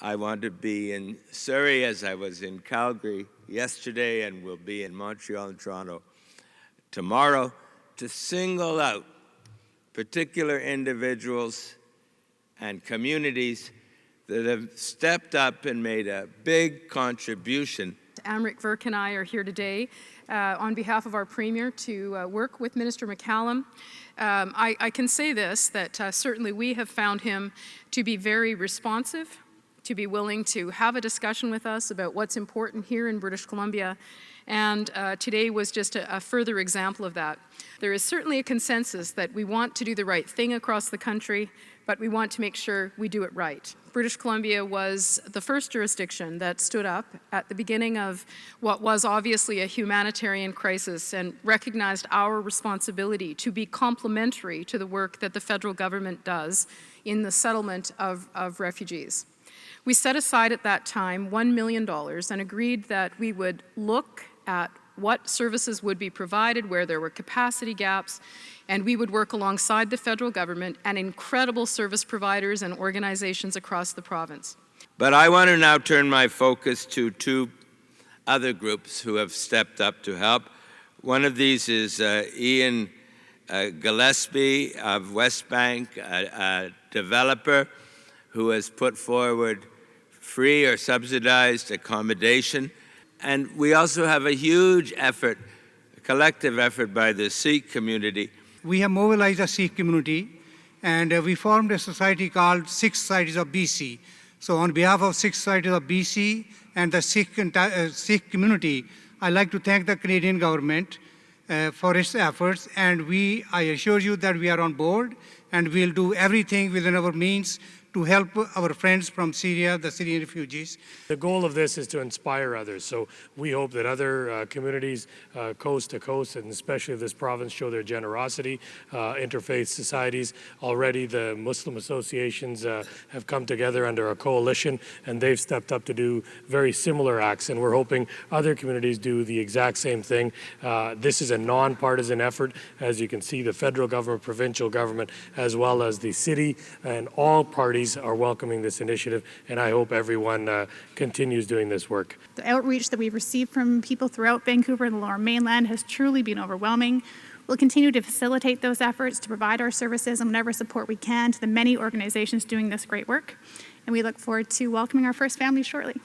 I want to be in Surrey as I was in Calgary yesterday and will be in Montreal and Toronto tomorrow to single out particular individuals and communities that have stepped up and made a big contribution. Amrit Virk and I are here today on behalf of our Premier to work with Minister McCallum. I can say this, that certainly we have found him to be very responsive, to be willing to have a discussion with us about what's important here in British Columbia, and today was just a further example of that. There is certainly a consensus that we want to do the right thing across the country, but we want to make sure we do it right. British Columbia was the first jurisdiction that stood up at the beginning of what was obviously a humanitarian crisis and recognized our responsibility to be complementary to the work that the federal government does in the settlement of refugees. We set aside at that time $1 million and agreed that we would look at what services would be provided, where there were capacity gaps, and we would work alongside the federal government and incredible service providers and organizations across the province. But I want to now turn my focus to two other groups who have stepped up to help. One of these is Ian Gillespie of Westbank, a developer who has put forward free or subsidized accommodation. And we also have a huge effort, a collective effort by the Sikh community. We have mobilized the Sikh community, and we formed a society called Sikh Societies of BC. So on behalf of Sikh Societies of BC and the Sikh community, I'd like to thank the Canadian government for its efforts, and I assure you that we are on board, and we'll do everything within our means to help our friends from Syria, the Syrian refugees. The goal of this is to inspire others. So we hope that other communities coast to coast, and especially this province, show their generosity. Interfaith societies, already the Muslim associations have come together under a coalition, and they've stepped up to do very similar acts, and we're hoping other communities do the exact same thing. This is a non-partisan effort. As you can see, the federal government, provincial government, as well as the city, and all parties are welcoming this initiative, and I hope everyone continues doing this work. The outreach that we've received from people throughout Vancouver and the Lower Mainland has truly been overwhelming. We'll continue to facilitate those efforts to provide our services and whatever support we can to the many organizations doing this great work, and we look forward to welcoming our first family shortly.